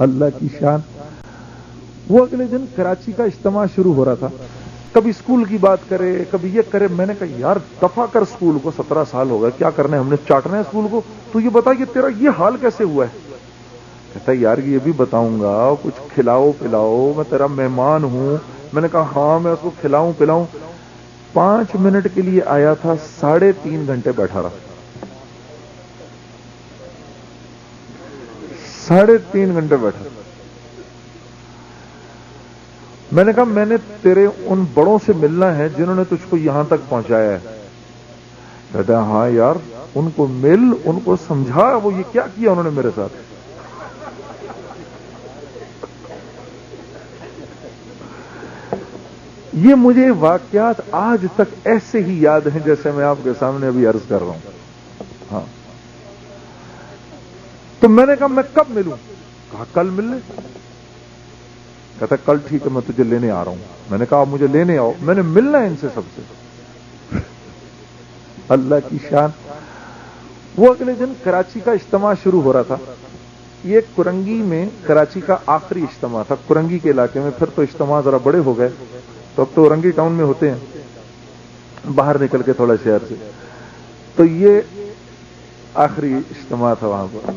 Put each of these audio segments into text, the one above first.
اللہ کی شان. وہ اگلے دن کراچی کا اجتماع شروع ہو رہا تھا. کبھی اسکول کی بات کرے, کبھی یہ کرے. میں نے کہا یار دفع کر اسکول کو, 17 سال ہو گئے, کیا کرنا ہے, ہم نے چاٹنا ہے اسکول کو. تو یہ بتا کہ تیرا یہ حال کیسے ہوا ہے. کہتا ہے یار یہ بھی بتاؤں گا, کچھ کھلاؤ پلاؤ, میں تیرا مہمان ہوں. میں نے کہا ہاں میں اس کو کھلاؤں پلاؤں. 5 منٹ کے لیے آیا تھا, 3.5 گھنٹے بیٹھا رہا. 3.5 گھنٹے بیٹھا. میں نے کہا میں نے تیرے ان بڑوں سے ملنا ہے جنہوں نے تجھ کو یہاں تک پہنچایا ہے. کہتا ہے ہاں یار ان کو مل, ان کو سمجھا وہ یہ کیا کیا انہوں نے میرے ساتھ. یہ مجھے واقعات آج تک ایسے ہی یاد ہیں جیسے میں آپ کے سامنے ابھی عرض کر رہا ہوں. ہاں تو میں نے کہا میں کب ملوں. کہا کل مل لیں. کہتا کل ٹھیک ہے میں تجھے لینے آ رہا ہوں. میں نے کہا آپ مجھے لینے آؤ, میں نے ملنا ہے ان سے سب سے. اللہ کی شان. وہ اگلے دن کراچی کا اجتماع شروع ہو رہا تھا. یہ کرنگی میں کراچی کا آخری اجتماع تھا, کرنگی کے علاقے میں. پھر تو اجتماع ذرا بڑے ہو گئے, تو اب تو اورنگی ٹاؤن میں ہوتے ہیں باہر نکل کے تھوڑا شہر سے. تو یہ آخری اجتماع تھا وہاں پر.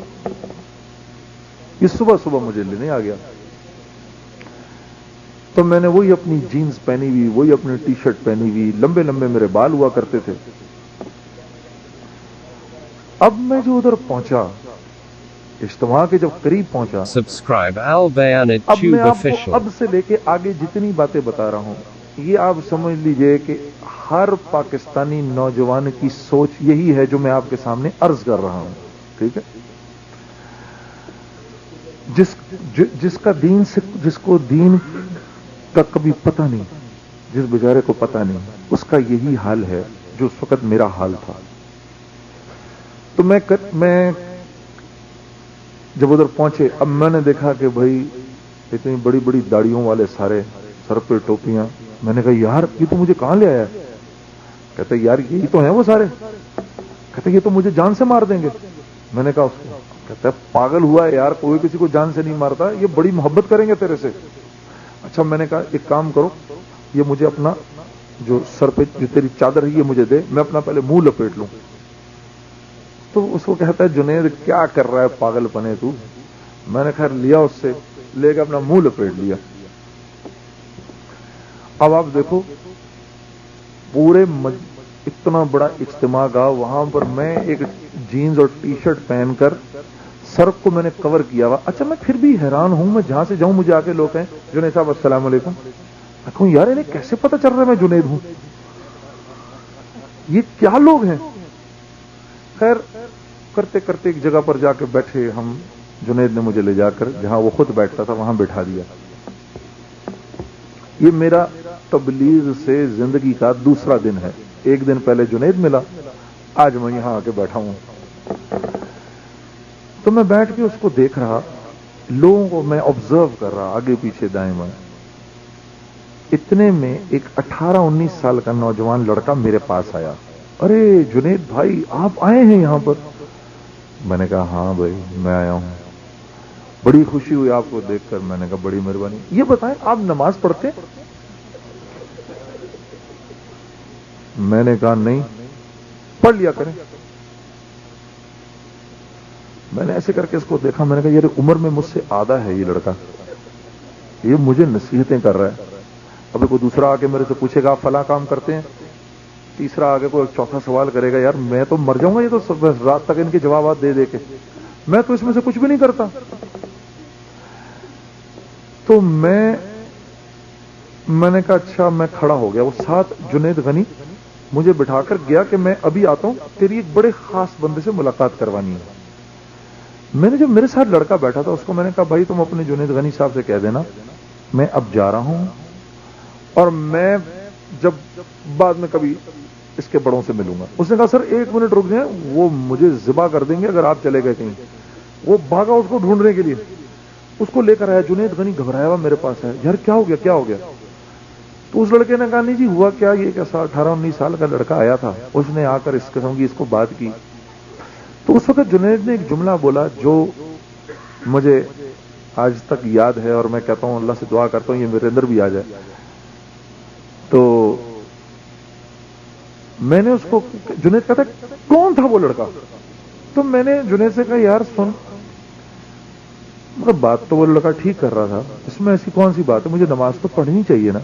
یہ صبح صبح مجھے لینے آ گیا. تو میں نے وہی اپنی جینز پہنی ہوئی, وہی اپنی ٹی شرٹ پہنی ہوئی, لمبے لمبے میرے بال ہوا کرتے تھے. اب میں جو ادھر پہنچا, اجتماع کے جب قریب پہنچا, Subscribe Al Bayan at اب میں Tube آپ کو Official. اب سے لے کے آگے جتنی باتیں بتا رہا ہوں, یہ آپ سمجھ لیجئے کہ ہر پاکستانی نوجوان کی سوچ یہی ہے جو میں آپ کے سامنے عرض کر رہا ہوں. ٹھیک ہے. جس کا دین سے, جس کو دین کا کبھی پتہ نہیں, جس بیچارے کو پتہ نہیں, اس کا یہی حال ہے جو اس وقت میرا حال تھا. تو میں جب ادھر پہنچے, اب میں نے دیکھا کہ بھائی اتنی بڑی بڑی داڑیوں والے سارے, سر پہ ٹوپیاں. میں نے کہا یار یہ تو مجھے کہاں لے آیا. کہتے یار یہی تو ہیں وہ سارے. کہتے یہ تو مجھے جان سے مار دیں گے. میں نے کہا اس کو. کہتا ہے پاگل ہوا ہے یار, کوئی کسی کو جان سے نہیں مارتا, یہ بڑی محبت کریں گے تیرے سے. اچھا میں نے کہا ایک کام کرو, یہ مجھے اپنا جو سر پہ جو تیری چادر ہے یہ مجھے دے, میں اپنا پہلے منہ لپیٹ لوں. تو اس کو کہتا ہے جنید کیا کر رہا ہے پاگل پنے تو. میں نے خیر لیا اس سے, لے کے اپنا منہ لپیٹ لیا. اب آپ دیکھو پورے اتنا بڑا اجتماع گا, وہاں پر میں ایک جینز اور ٹی شرٹ پہن کر سر کو میں نے کور کیا ہوا. اچھا میں پھر بھی حیران ہوں, میں جہاں سے جاؤں مجھے آ کے لوگ کہیں جنید صاحب السلام علیکم. میں کہوں یار انہیں کیسے پتہ چل رہا ہے میں جنید ہوں, یہ کیا لوگ ہیں. خیر کرتے کرتے ایک جگہ پر جا کے بیٹھے ہم. جنید نے مجھے لے جا کر جہاں وہ خود بیٹھتا تھا وہاں بٹھا دیا. یہ میرا تبلیغ سے زندگی کا دوسرا دن ہے. ایک دن پہلے جنید ملا, آج میں یہاں آ کے بیٹھا ہوں. تو میں بیٹھ کے اس کو دیکھ رہا, لوگوں کو میں آبزرو کر رہا, آگے پیچھے دائیں بائیں. اتنے میں ایک 18-19 سال کا نوجوان لڑکا میرے پاس آیا. ارے جنید بھائی آپ آئے ہیں یہاں پر. میں نے کہا ہاں بھائی میں آیا ہوں, بڑی خوشی ہوئی آپ کو دیکھ کر. میں نے کہا بڑی مہربانی. یہ بتائیں آپ نماز پڑھتے؟ میں نے کہا نہیں. پڑھ لیا کریں. میں نے ایسے کر کے اس کو دیکھا, میں نے کہا یہ عمر میں مجھ سے آدھا ہے یہ لڑکا, یہ مجھے نصیحتیں کر رہا ہے. ابھی کوئی دوسرا آ کے میرے سے پوچھے گا آپ فلاں کام کرتے ہیں, تیسرا آگے کوئی چوتھا سوال کرے گا, یار میں تو مر جاؤں گا یہ تو رات تک ان کے جوابات دے دے کے, میں تو اس میں سے کچھ بھی نہیں کرتا. تو میں نے کہا اچھا. میں کھڑا ہو گیا, وہ ساتھ جنید غنی مجھے بٹھا کر گیا کہ میں ابھی آتا ہوں, تیری ایک بڑے خاص بندے سے ملاقات کروانی ہے. میں نے جو میرے ساتھ لڑکا بیٹھا تھا اس کو میں نے کہا بھائی تم اپنے جنید غنی صاحب سے کہہ دینا میں اب جا رہا ہوں, اور میں جب بعد میں کبھی اس کے بڑوں سے ملوں گا. اس نے کہا سر 1 منٹ رک جائیں, وہ مجھے ذبح کر دیں گے اگر آپ چلے گئے کہیں. وہ بھاگا اس کو ڈھونڈنے کے لیے, اس کو لے کر آیا. جنید غنی گھبرایا ہوا میرے پاس ہے, یار کیا ہو گیا کیا ہو گیا. تو اس لڑکے نے کہا نہیں جی ہوا کیا, یہ کیسا 18-19 سال کا لڑکا آیا تھا, اس نے آ کر اس قسم کی اس کو بات کی. تو اس وقت جنید نے ایک جملہ بولا جو مجھے آج تک یاد ہے، اور میں کہتا ہوں اللہ سے دعا کرتا ہوں یہ میرے اندر بھی آ جائے. تو میں نے اس کو، جنید کہتا ہے کون تھا وہ لڑکا؟ تو میں نے جنید سے کہا یار سن، مطلب بات تو وہ لڑکا ٹھیک کر رہا تھا، اس میں ایسی کون سی بات ہے، مجھے نماز تو پڑھنی چاہیے نا.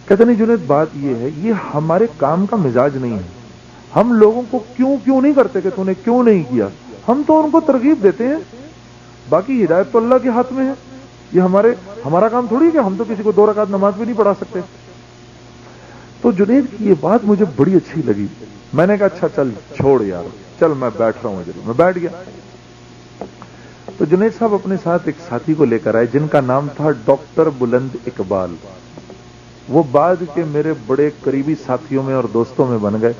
کہتے نہیں جنید بات یہ ہے، یہ ہمارے کام کا مزاج نہیں ہے. ہم لوگوں کو کیوں نہیں کرتے کہ تو نے کیوں نہیں کیا، ہم تو ان کو ترغیب دیتے ہیں، باقی ہدایت تو اللہ کے ہاتھ میں ہے. یہ ہمارا کام تھوڑی کہ ہم تو کسی کو 2 رکعت نماز بھی نہیں پڑھا سکتے. تو جنید کی یہ بات مجھے بڑی اچھی لگی. میں نے کہا اچھا چل چھوڑ یار، چل میں بیٹھ رہا ہوں ادھر. میں بیٹھ گیا. تو جنید صاحب اپنے ساتھ ایک ساتھی کو لے کر آئے جن کا نام تھا ڈاکٹر بلند اقبال. وہ بعد کے میرے بڑے قریبی ساتھیوں میں اور دوستوں میں بن گئے،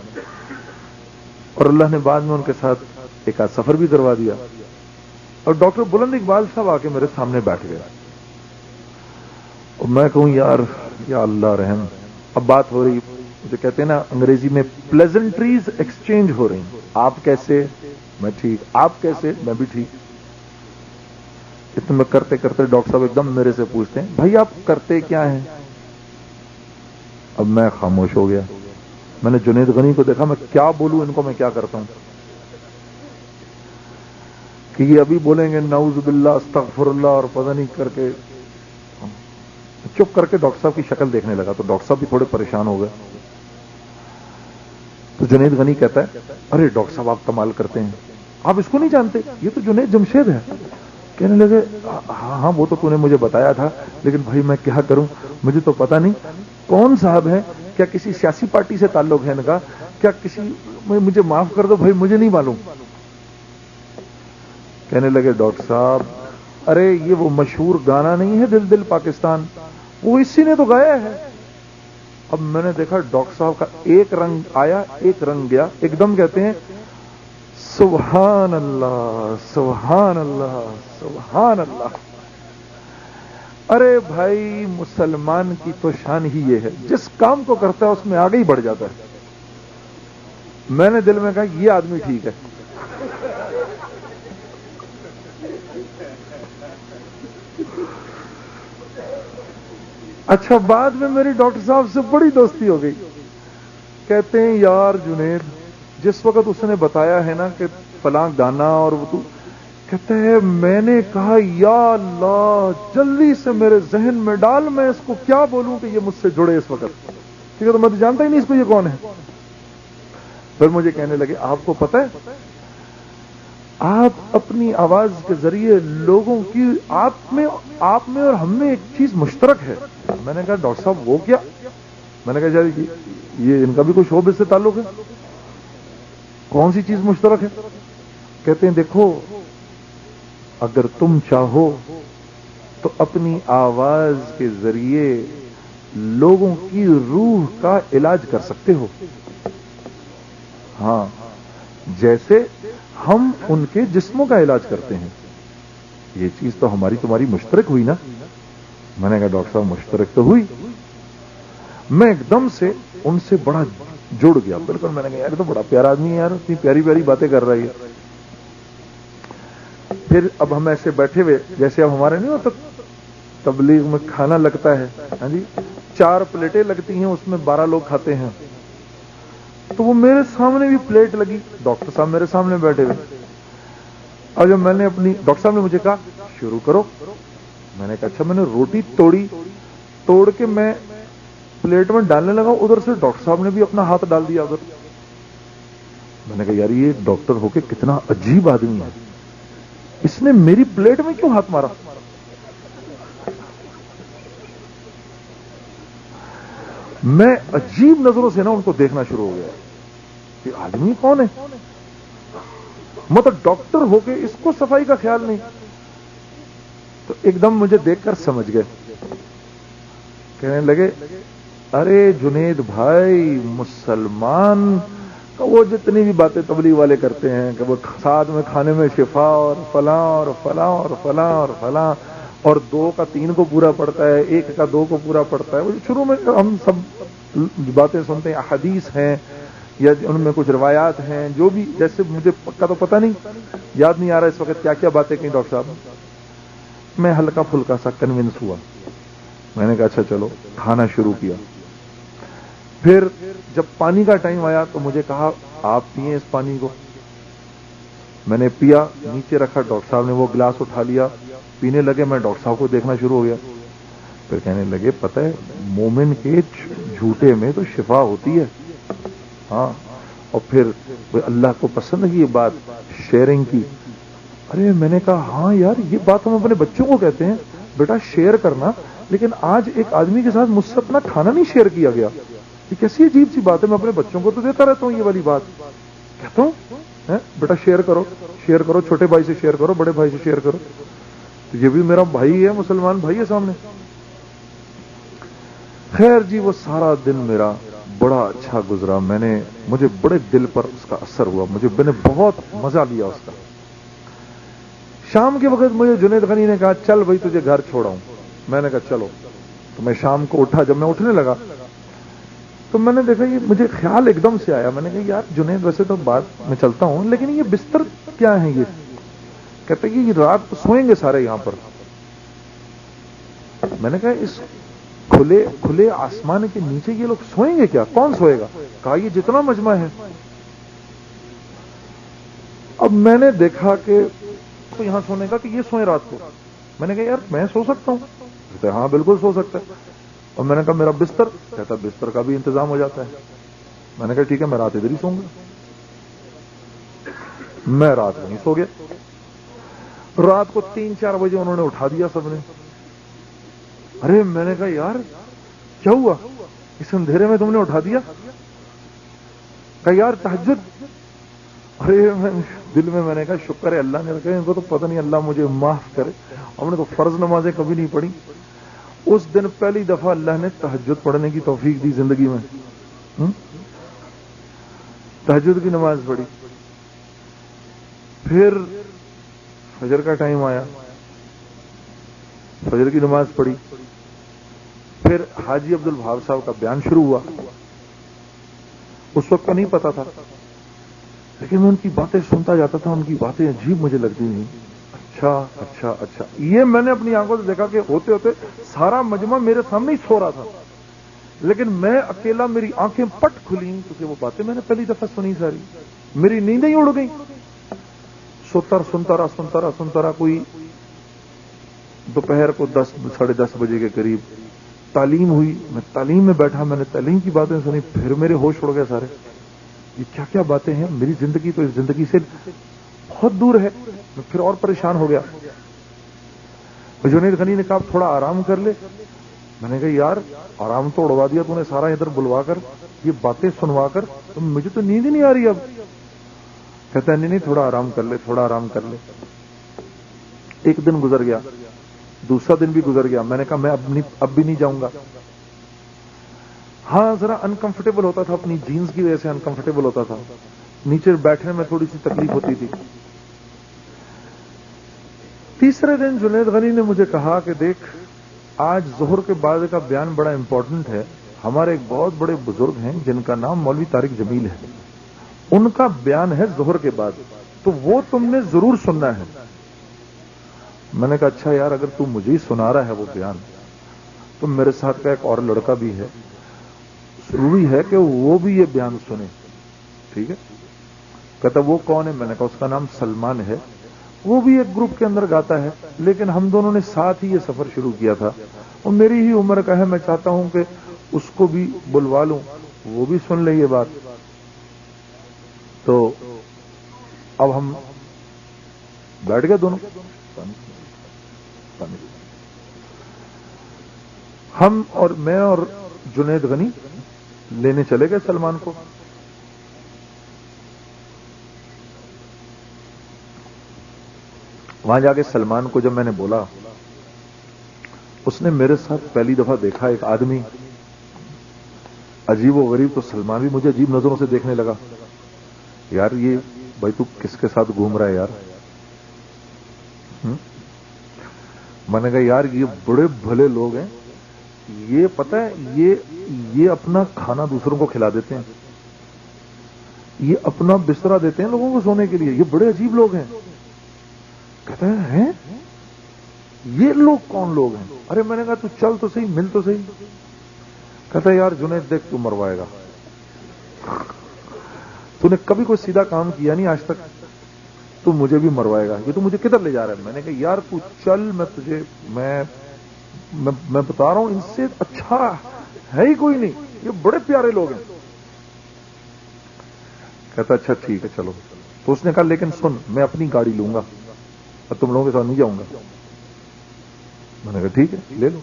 اور اللہ نے بعد میں ان کے ساتھ ایک آدھ سفر بھی کروا دیا. اور ڈاکٹر بلند اقبال صاحب آ کے میرے سامنے بیٹھ گئے، اور میں کہوں یار یا اللہ رحم. اب بات ہو رہی، جو کہتے ہیں نا انگریزی میں پلیزنٹریز ایکسچینج ہو رہی. آپ کیسے؟ میں ٹھیک. آپ کیسے؟ میں بھی ٹھیک. اتنے میں کرتے کرتے ڈاکٹر صاحب ایک دم میرے سے پوچھتے ہیں بھائی آپ کرتے کیا ہیں؟ اب میں خاموش ہو گیا. میں نے جنید غنی کو دیکھا، میں کیا بولوں ان کو، میں کیا کرتا ہوں کہ یہ ابھی بولیں گے نعوذ باللہ استغفر اللہ اور پتہ نہیں کر کے. چپ کر کے ڈاکٹر صاحب کی شکل دیکھنے لگا، تو ڈاکٹر صاحب بھی تھوڑے پریشان ہو گئے. تو جنید غنی کہتا ہے ارے ڈاکٹر صاحب آپ کمال کرتے ہیں، آپ اس کو نہیں جانتے، یہ تو جنید جمشید ہے. کہنے لگے ہاں وہ تو نے مجھے بتایا تھا، لیکن بھائی میں کیا کروں، مجھے تو پتا نہیں کون صاحب ہے، کیا کسی سیاسی پارٹی سے تعلق ہے ان کا، کیا کسی، مجھے معاف کر دو بھائی مجھے نہیں معلوم. کہنے لگے ڈاکٹر صاحب ارے یہ وہ مشہور گانا نہیں ہے دل دل پاکستان، وہ اسی نے تو گایا ہے. اب میں نے دیکھا ڈاکٹر صاحب کا ایک رنگ آیا ایک رنگ گیا. ایک دم کہتے ہیں سبحان اللہ سبحان اللہ سبحان اللہ. ارے بھائی مسلمان کی تو شان ہی یہ ہے، جس کام کو کرتا ہے اس میں آگے ہی بڑھ جاتا ہے. میں نے دل میں کہا یہ آدمی ٹھیک ہے. اچھا بعد میں میری ڈاکٹر صاحب سے بڑی دوستی ہو گئی. کہتے ہیں یار جنید جس وقت اس نے بتایا ہے نا کہ فلاں گانا اور وہ تو، کہتے ہیں میں نے کہا یا اللہ جلدی سے میرے ذہن میں ڈال، میں اس کو کیا بولوں کہ یہ مجھ سے جڑے اس وقت، ٹھیک ہے تو میں تو جانتا ہی نہیں اس کو یہ کون ہے. پھر مجھے کہنے لگے آپ کو پتہ ہے آپ اپنی آواز کے ذریعے لوگوں کی، آپ میں اور ہم میں ایک چیز مشترک ہے. میں نے کہا ڈاکٹر صاحب وہ کیا؟ میں نے کہا یہ ان کا بھی کوئی شعبے سے تعلق ہے، کون سی چیز مشترک ہے؟ کہتے ہیں دیکھو اگر تم چاہو تو اپنی آواز کے ذریعے لوگوں کی روح کا علاج کر سکتے ہو. ہاں جیسے ہم ان کے جسموں کا علاج کرتے ہیں. یہ چیز تو ہماری تمہاری مشترک ہوئی نا. میں نے کہا ڈاکٹر صاحب مشترک تو ہوئی. میں ایک دم سے ان سے بڑا جڑ گیا بالکل. میں نے کہا یار تو بڑا پیارا آدمی ہے یار، اتنی پیاری پیاری باتیں کر رہی ہے. پھر اب ہم ایسے بیٹھے ہوئے جیسے اب ہمارے نہیں ہوتا تبلیغ میں کھانا لگتا ہے، ہاں جی 4 پلیٹیں لگتی ہیں اس میں 12 لوگ کھاتے ہیں. تو وہ میرے سامنے بھی پلیٹ لگی، ڈاکٹر صاحب میرے سامنے بیٹھے ہوئے. اور جب میں نے ڈاکٹر صاحب نے مجھے کہا شروع کرو، میں نے کہا اچھا. میں نے روٹی توڑ کے میں پلیٹ میں ڈالنے لگا، ادھر سے ڈاکٹر صاحب نے بھی اپنا ہاتھ ڈال دیا ادھر. میں نے کہا یار یہ ڈاکٹر ہو کے کتنا عجیب آدمی ہے، اس نے میری پلیٹ میں کیوں ہاتھ مارا؟ میں عجیب نظروں سے نا ان کو دیکھنا شروع ہو گیا کہ آدمی کون ہے، مطلب ڈاکٹر ہو کے اس کو صفائی کا خیال نہیں. تو ایک دم مجھے دیکھ کر سمجھ گئے. کہنے لگے ارے جنید بھائی مسلمان کا وہ جتنی بھی باتیں تبلیغ والے کرتے ہیں کہ وہ ساتھ میں کھانے میں شفا اور فلاں اور فلاں اور فلاں اور فلاں، اور 2 کا 3 کو پورا پڑتا ہے، 1 کا 2 کو پورا پڑتا ہے. وہ شروع میں ہم سب باتیں سنتے ہیں، احادیث ہیں یا ان میں کچھ روایات ہیں جو بھی، جیسے مجھے پکا تو پتہ نہیں، یاد نہیں آ رہا اس وقت کیا کیا باتیں کہیں ڈاکٹر صاحب. میں ہلکا پھلکا سا کنونس ہوا. میں نے کہا اچھا چلو, کھانا شروع کیا. پھر جب پانی کا ٹائم آیا تو مجھے کہا آپ پیئیں اس پانی کو. میں نے پیا, نیچے رکھا, ڈاکٹر صاحب نے وہ گلاس اٹھا لیا, پینے لگے. میں ڈاکٹر صاحب کو دیکھنا شروع ہو گیا. پھر کہنے لگے پتہ ہے مومن کے جھوٹے میں تو شفا ہوتی ہے. ہاں, اور پھر اللہ کو پسند ہے یہ بات شیئرنگ کی. ارے میں نے کہا ہاں یار یہ بات ہم اپنے بچوں کو کہتے ہیں بیٹا شیئر کرنا, لیکن آج ایک آدمی کے ساتھ مجھ سے اپنا کھانا نہیں شیئر کیا گیا. یہ کیسی عجیب سی بات ہے. میں اپنے بچوں کو تو دیتا رہتا ہوں یہ والی بات, کہتا ہوں بیٹا شیئر کرو, شیئر کرو, چھوٹے بھائی سے شیئر کرو, بڑے بھائی سے شیئر کرو. تو یہ بھی میرا بھائی ہے, مسلمان بھائی ہے سامنے. خیر جی, وہ سارا دن میرا بڑا اچھا گزرا. مجھے بڑے دل پر اس کا اثر ہوا, میں نے بہت مزہ لیا اس کا. شام کے وقت مجھے جنید غنی نے کہا چل بھائی تجھے گھر چھوڑاؤں. میں نے کہا چلو. تو میں شام کو اٹھا, جب میں اٹھنے لگا تو میں نے دیکھا یہ مجھے خیال ایک دم سے آیا. میں نے کہا یار جنید ویسے تو بات میں چلتا ہوں, لیکن یہ بستر کیا ہے یہ؟ کہتے کہ یہ رات کو سوئیں گے سارے یہاں پر. میں نے کہا اس کھلے آسمان کے نیچے یہ لوگ سوئیں گے کیا؟ کون سوئے گا؟ کہا یہ جتنا مجمع ہے. اب میں نے دیکھا کہ تو یہاں سونے کا کہ یہ سوئیں رات کو. میں نے کہا یار میں سو سکتا ہوں؟ کہتے ہاں بالکل سو سکتا ہے. اور میں نے کہا میرا بستر؟ کہتا بستر کا بھی انتظام ہو جاتا ہے. میں نے کہا ٹھیک ہے میں رات ادھر ہی سوؤں گا. میں رات وہیں سو گیا. رات کو 3-4 بجے انہوں نے اٹھا دیا سب نے. ارے میں نے کہا یار کیا ہوا اس اندھیرے میں تم نے اٹھا دیا؟ کہا یار تہجد. ارے دل میں نے کہا شکر ہے اللہ نے رکھا, ان کو تو پتہ نہیں, اللہ مجھے معاف کرے, ہم نے تو فرض نمازیں کبھی نہیں پڑھی. اس دن پہلی دفعہ اللہ نے تہجد پڑھنے کی توفیق دی زندگی میں. تہجد کی نماز پڑھی. پھر فجر کا ٹائم آیا, فجر کی نماز پڑھی. پھر حاجی عبد الوہاب صاحب کا بیان شروع ہوا. اس وقت کا نہیں پتا تھا, لیکن میں ان کی باتیں سنتا جاتا تھا. ان کی باتیں عجیب مجھے لگتی تھیں. اچھا اچھا اچھا, یہ میں نے اپنی آنکھوں سے دیکھا کہ ہوتے ہوتے سارا مجمع میرے سامنے ہی سو رہا تھا, لیکن میں اکیلا, میری آنکھیں پٹ کھلی کیونکہ وہ باتیں میں نے پہلی دفعہ سنی ساری. میری نیندیں ہی اڑ گئی. سنتا رہا. کوئی دوپہر کو 10-10:30 بجے کے قریب تعلیم ہوئی. میں تعلیم میں بیٹھا, میں نے تعلیم کی باتیں سنی. پھر میرے ہوش اڑ گئے سارے. یہ کیا کیا باتیں ہیں؟ میری زندگی تو اس زندگی سے بہت دور ہے. میں پھر اور پریشان ہو گیا. جنید غنی نے کہا تھوڑا آرام کر لے. میں نے کہا یار آرام تو اڑوا دیا تو نے سارا ادھر بلوا کر, یہ باتیں سنوا کر, تو مجھے تو نیند ہی نہیں آ رہی اب. کہتا ہے نہیں تھوڑا آرام کر لے, تھوڑا آرام کر لے. ایک دن گزر گیا, دوسرا دن بھی گزر گیا. میں نے کہا میں اب بھی نہیں جاؤں گا. ہاں ذرا انکمفرٹیبل ہوتا تھا, اپنی جینز کی وجہ سے انکمفرٹیبل ہوتا تھا, نیچے بیٹھنے میں تھوڑی سی تکلیف ہوتی تھی. تیسرے دن جنید غنی نے مجھے کہا کہ دیکھ آج ظہر کے بعد کا بیان بڑا امپورٹنٹ ہے. ہمارے ایک بہت بڑے بزرگ ہیں جن کا نام مولوی طارق جمیل ہے, ان کا بیان ہے ظہر کے بعد, تو وہ تم نے ضرور سننا ہے. میں نے کہا اچھا یار اگر تم مجھے ہی سنا رہا ہے وہ بیان, تو میرے ساتھ کا ایک اور لڑکا بھی ہے, ضروری ہے کہ وہ بھی یہ بیان سنے. ٹھیک ہے. کہتا وہ کون ہے؟ میں نے کہا اس کا نام سلمان ہے, وہ بھی ایک گروپ کے اندر گاتا ہے, لیکن ہم دونوں نے ساتھ ہی یہ سفر شروع کیا تھا, اور میری ہی عمر کا ہے. میں چاہتا ہوں کہ اس کو بھی بلوا لوں, وہ بھی سن لے یہ بات. تو اب ہم بیٹھ گئے دونوں, ہم اور میں اور جنید غنی لینے چلے گئے سلمان کو. وہاں جا کے سلمان کو جب میں نے بولا, اس نے میرے ساتھ پہلی دفعہ دیکھا ایک آدمی عجیب و غریب, تو سلمان بھی مجھے عجیب نظروں سے دیکھنے لگا. یار یہ بھائی تو کس کے ساتھ گھوم رہا ہے یار؟ میں نے کہا یار یہ بڑے بھلے لوگ ہیں, یہ پتہ ہے یہ اپنا کھانا دوسروں کو کھلا دیتے ہیں, یہ اپنا بسترا دیتے ہیں لوگوں کو سونے کے لیے, یہ بڑے عجیب لوگ ہیں. کہتا ہے یہ لوگ کون لوگ ہیں؟ ارے میں نے کہا تو چل تو صحیح، مل تو صحیح۔ کہتا ہے یار جنید دیکھ تو مروائے گا، تو نے کبھی کوئی سیدھا کام کیا نہیں آج تک، تو مجھے بھی مروائے گا، یہ تو مجھے کدھر لے جا رہا ہے؟ میں نے کہا یار تو چل، میں تجھے میں بتا رہا ہوں ان سے اچھا ہے ہی کوئی نہیں، یہ بڑے پیارے لوگ ہیں۔ کہتا اچھا ٹھیک ہے چلو۔ تو اس نے کہا لیکن سن، میں اپنی گاڑی لوں گا اور تم لوگوں کے ساتھ نہیں جاؤں گا۔ میں نے کہا ٹھیک ہے لے لو۔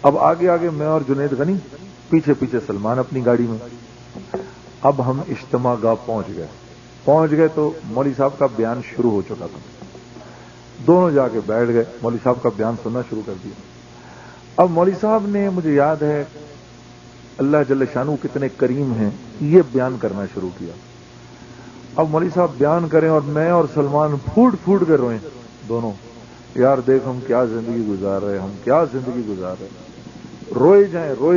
اب آگے آگے میں اور جنید غنی، پیچھے پیچھے سلمان اپنی گاڑی میں۔ اب ہم اجتماع گاہ پہنچ گئے تو مولوی صاحب کا بیان شروع ہو چکا تھا۔ دونوں جا کے بیٹھ گئے، مولوی صاحب کا بیان سننا شروع کر دیا۔ اب مولوی صاحب نے، مجھے یاد ہے اللہ جل شانہ کتنے کریم ہیں، یہ بیان کرنا شروع کیا۔ اب مولوی صاحب بیان کریں اور میں اور سلمان پھوٹ پھوٹ کر روئیں دونوں، یار دیکھ ہم کیا زندگی گزار رہے، ہم کیا زندگی گزار رہے، روئے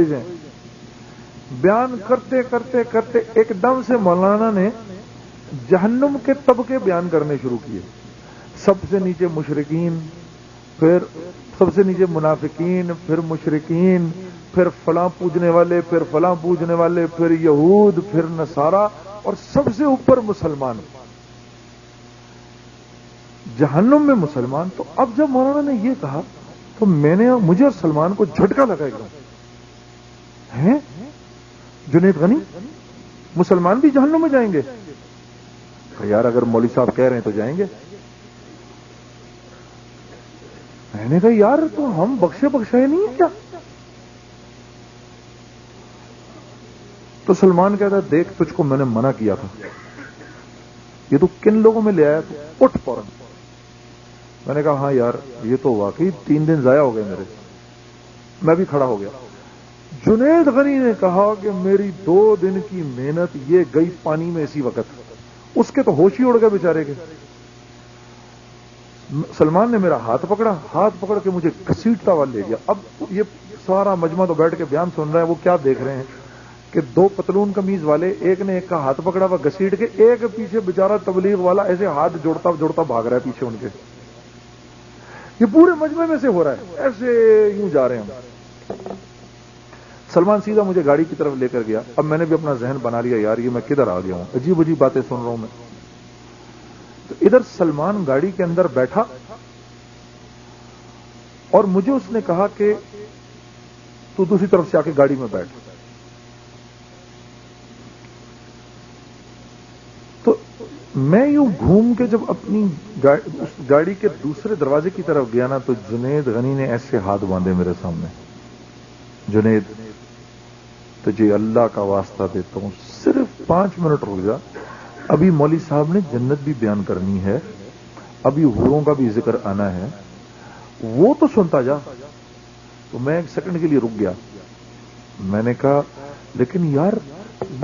جائیں۔ بیان کرتے کرتے کرتے ایک دم سے مولانا نے جہنم کے طبقے بیان کرنے شروع کیے۔ سب سے نیچے مشرکین، پھر سب سے نیچے منافقین، پھر مشرکین، پھر فلاں پوجنے والے، پھر فلاں پوجنے والے، پھر یہود، پھر نصارہ، اور سب سے اوپر مسلمان، جہنم میں مسلمان۔ تو اب جب مولانا نے یہ کہا تو مجھے اور سلمان کو جھٹکا لگا ایک دم، ہیں جنید غنی مسلمان بھی جہنم میں جائیں گے؟ یار اگر مولوی صاحب کہہ رہے ہیں تو جائیں گے۔ میں نے کہا یار تو ہم بخشے نہیں ہیں کیا؟ تو سلمان کہتا ہے دیکھ تجھ کو میں نے منع کیا تھا، یہ تو کن لوگوں میں لے آیا، تو اٹھ فوراً۔ میں نے کہا ہاں یار یہ تو واقعی 3 دن ضائع ہو گئے میرے۔ میں بھی کھڑا ہو گیا۔ جنید غنی نے کہا کہ میری 2 دن کی محنت یہ گئی پانی میں اسی وقت، اس کے تو ہوش ہی اڑ گئے بیچارے کے۔ سلمان نے میرا ہاتھ پکڑ کے مجھے گھسیٹتا ہوا لے گیا۔ اب یہ سارا مجمع تو بیٹھ کے بیان سن رہا ہے، وہ کیا دیکھ رہے ہیں کہ 2 پتلون قمیض والے، ایک نے ایک کا ہاتھ پکڑا ہوا گھسیٹ کے، ایک پیچھے بیچارہ تبلیغ والا ایسے ہاتھ جوڑتا بھاگ رہا ہے پیچھے ان کے۔ یہ پورے مجمع میں سے ہو رہا ہے، ایسے یوں جا رہے ہیں۔ سلمان سیدھا مجھے گاڑی کی طرف لے کر گیا۔ اب میں نے بھی اپنا ذہن بنا لیا، یار یہ میں کدھر آ گیا ہوں، عجیب باتیں سن رہا ہوں میں۔ تو ادھر سلمان گاڑی کے اندر بیٹھا اور مجھے اس نے کہا کہ تو دوسری طرف سے آ کے گاڑی میں بیٹھ۔ تو میں یوں گھوم کے جب اپنی گاڑی کے دوسرے دروازے کی طرف گیا نا، تو جنید غنی نے ایسے ہاتھ باندھے میرے سامنے، جنید تجھے اللہ کا واسطہ دیتا ہوں صرف 5 منٹ رک جا، ابھی مولوی صاحب نے جنت بھی بیان کرنی ہے، ابھی حوروں کا بھی ذکر آنا ہے، وہ تو سنتا جا۔ تو میں 1 سیکنڈ کے لیے رک گیا۔ میں نے کہا لیکن یار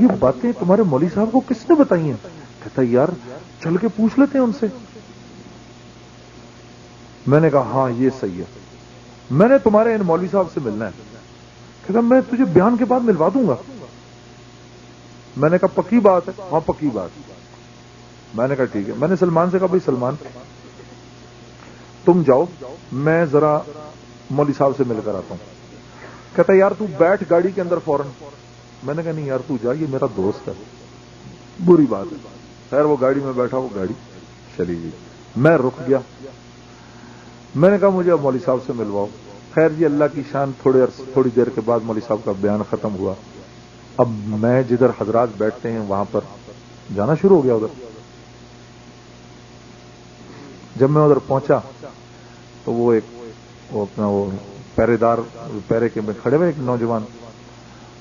یہ باتیں تمہارے مولوی صاحب کو کس نے بتائی ہیں؟ کہتا یار چل کے پوچھ لیتے ہیں ان سے۔ میں نے کہا ہاں یہ صحیح ہے، میں نے تمہارے ان مولوی صاحب سے ملنا ہے۔ کہتا میں تجھے بیان کے بعد ملوا دوں گا۔ میں نے کہا پکی بات ہے؟ ہاں پکی بات۔ میں نے کہا ٹھیک ہے۔ میں نے سلمان سے کہا بھائی سلمان تم جاؤ، میں ذرا مولوی صاحب سے مل کر آتا ہوں۔ کہتا یار تو بیٹھ گاڑی کے اندر فوراً۔ میں نے کہا نہیں یار تو جا، یہ میرا دوست ہے، بری بات ہے۔ خیر وہ گاڑی میں بیٹھا، وہ گاڑی چلی گئی، میں رک گیا۔ میں نے کہا مجھے اب مولوی صاحب سے ملواؤ۔ خیر جی اللہ کی شان، تھوڑی دیر کے بعد مولوی صاحب کا بیان ختم ہوا۔ اب میں جدھر حضرات بیٹھتے ہیں وہاں پر جانا شروع ہو گیا ادھر۔ جب میں ادھر پہنچا تو وہ اپنا پہرے دار، پہرے کے میں کھڑے ہوئے ایک نوجوان،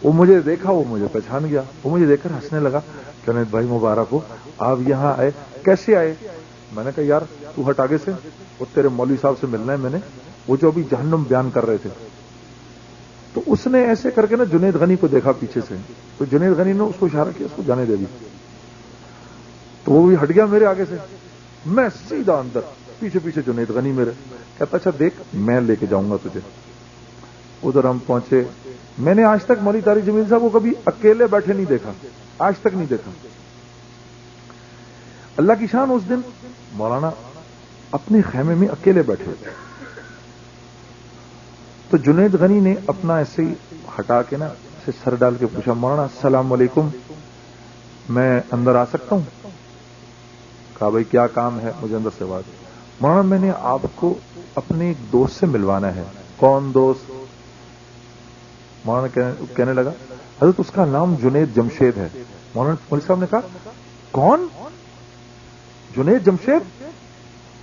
وہ مجھے دیکھا، وہ مجھے پہچان گیا، وہ مجھے دیکھ کر ہنسنے لگا۔ جنید بھائی مبارک ہو، آپ یہاں آئے، کیسے آئے؟ میں نے کہا یار تو ہٹ آگے سے، وہ تیرے مولوی صاحب سے ملنا ہے میں نے، وہ جو ابھی جہنم بیان کر رہے تھے۔ تو اس نے ایسے کر کے نا جنید غنی کو دیکھا پیچھے سے، تو جنید غنی نے اس کو اشارہ کیا اس کو جانے دے دی، تو وہ بھی ہٹ گیا میرے آگے سے۔ میں سیدھا اندر، پیچھے پیچھے جنید غنی میرے۔ کہتا اچھا دیکھ میں لے کے جاؤں گا تجھے۔ ادھر ہم پہنچے۔ میں نے آج تک مولوی طارق جمیل صاحب کو کبھی اکیلے بیٹھے نہیں دیکھا، آج تک نہیں دیکھا۔ اللہ کی شان اس دن مولانا اپنے خیمے میں اکیلے بیٹھے تھے۔ تو جنید غنی نے اپنا ایسے ہی ہٹا کے نا اسے سر ڈال کے پوچھا، مولانا السلام علیکم، میں اندر آ سکتا ہوں؟ کہا بھائی کیا کام ہے؟ مجھے اندر سے بات۔ مولانا میں نے آپ کو اپنے ایک دوست سے ملوانا ہے۔ کون دوست؟ مولانا کہنے لگا حضرت اس کا نام جنید جمشید ہے۔ مولانا مولوی صاحب نے کہا کون؟ جنید جمشید؟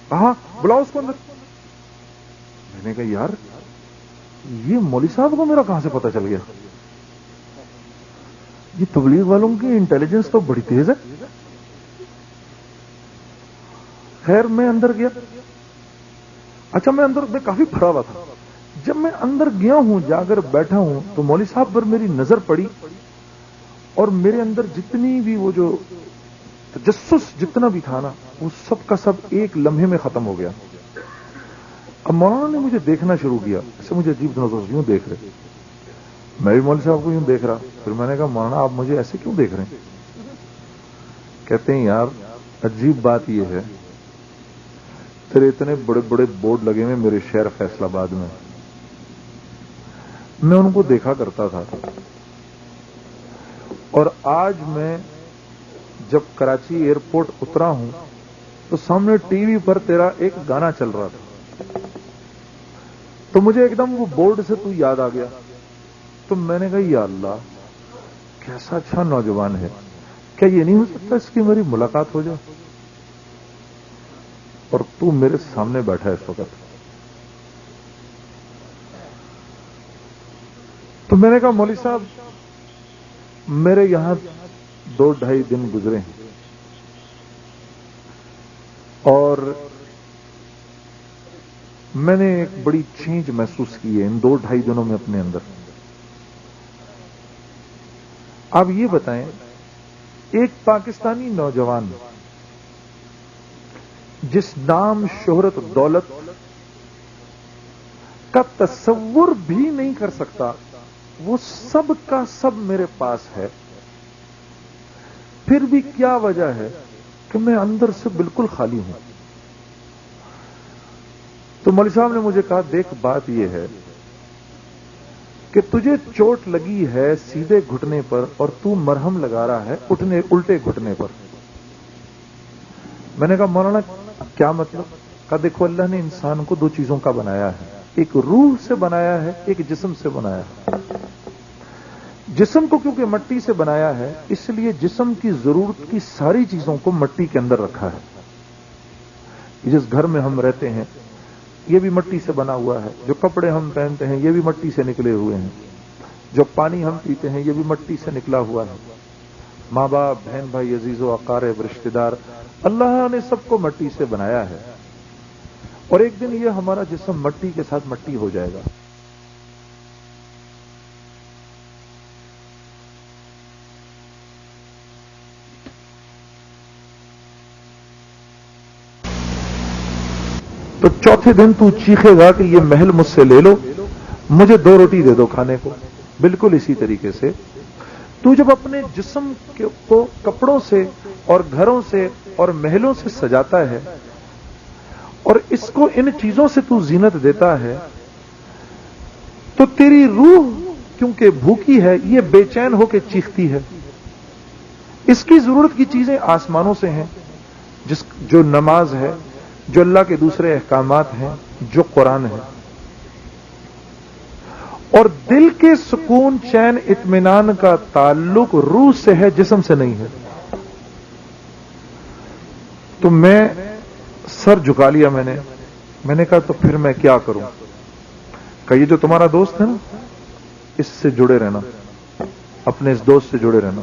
کہاں؟ بلاؤ اس کو اندر۔ میں نے کہا یار یہ مولوی صاحب کو میرا کہاں سے پتا چل گیا؟ یہ تبلیغ والوں کی انٹیلیجنس تو بڑی تیز ہے۔ خیر میں اندر گیا۔ اچھا میں کافی بھرا ہوا تھا۔ جب میں اندر گیا ہوں، جا کر بیٹھا ہوں، تو مولوی صاحب پر میری نظر پڑی اور میرے اندر جتنی بھی وہ جو تجسس جتنا بھی تھا نا، وہ سب کا سب ایک لمحے میں ختم ہو گیا۔ اب مولانا نے مجھے دیکھنا شروع کیا، ایسے مجھے عجیب نظر سے یوں دیکھ رہے، میں بھی مولوی صاحب کو یوں دیکھ رہا۔ پھر میں نے کہا مولانا آپ مجھے ایسے کیوں دیکھ رہے ہیں؟ کہتے ہیں یار عجیب بات یہ ہے، تیرے اتنے بڑے بڑے بورڈ لگے ہوئے میرے شہر فیصل آباد میں ان کو دیکھا کرتا تھا، اور آج میں جب کراچی ایئرپورٹ اترا ہوں تو سامنے ٹی وی پر تیرا ایک گانا چل رہا تھا، تو مجھے ایک دم وہ بورڈ سے تو یاد آ گیا۔ تو میں نے کہا یا اللہ کیسا اچھا نوجوان ہے، کیا یہ نہیں ہو سکتا اس کی میری ملاقات ہو جائے؟ اور تو میرے سامنے بیٹھا ہے اس وقت۔ تو میں نے کہا مولوی صاحب میرے یہاں 2-2.5 دن گزرے ہیں اور میں نے ایک بڑی چینج محسوس کی ہے ان 2-2.5 دنوں میں اپنے اندر۔ آپ یہ بتائیں ایک پاکستانی نوجوان جس نام شہرت دولت کا تصور بھی نہیں کر سکتا، وہ سب کا سب میرے پاس ہے، پھر بھی کیا وجہ ہے کہ میں اندر سے بالکل خالی ہوں؟ تو مولوی صاحب نے مجھے کہا دیکھ بات یہ ہے کہ تجھے چوٹ لگی ہے سیدھے گھٹنے پر اور تو مرہم لگا رہا ہے الٹے گھٹنے پر۔ میں نے کہا مولانا کیا مطلب؟ کہا دیکھو اللہ نے انسان کو 2 چیزوں کا بنایا ہے، ایک روح سے بنایا ہے، ایک جسم سے بنایا ہے۔ جسم کو کیونکہ مٹی سے بنایا ہے اس لیے جسم کی ضرورت کی ساری چیزوں کو مٹی کے اندر رکھا ہے۔ جس گھر میں ہم رہتے ہیں یہ بھی مٹی سے بنا ہوا ہے، جو کپڑے ہم پہنتے ہیں یہ بھی مٹی سے نکلے ہوئے ہیں، جو پانی ہم پیتے ہیں یہ بھی مٹی سے نکلا ہوا ہے، ماں باپ بہن بھائی عزیز و اقارب رشتہ دار اللہ نے سب کو مٹی سے بنایا ہے، اور ایک دن یہ ہمارا جسم مٹی کے ساتھ مٹی ہو جائے گا۔ تو چوتھے دن تو چیخے گا کہ یہ محل مجھ سے لے لو، مجھے 2 روٹی دے دو کھانے کو۔ بالکل اسی طریقے سے تو جب اپنے جسم کو کپڑوں سے اور گھروں سے اور محلوں سے سجاتا ہے اور اس کو ان چیزوں سے تو زینت دیتا ہے، تو تیری روح کیونکہ بھوکی ہے یہ بے چین ہو کے چیختی ہے۔ اس کی ضرورت کی چیزیں آسمانوں سے ہیں، جو نماز ہے، جو اللہ کے دوسرے احکامات ہیں، جو قرآن ہے، اور دل کے سکون چین اطمینان کا تعلق روح سے ہے، جسم سے نہیں ہے۔ تو میں سر جھکا لیا، میں نے کہا تو پھر میں کیا کروں؟ کہ یہ جو تمہارا دوست ہے نا اس سے جڑے رہنا، اپنے اس دوست سے جڑے رہنا۔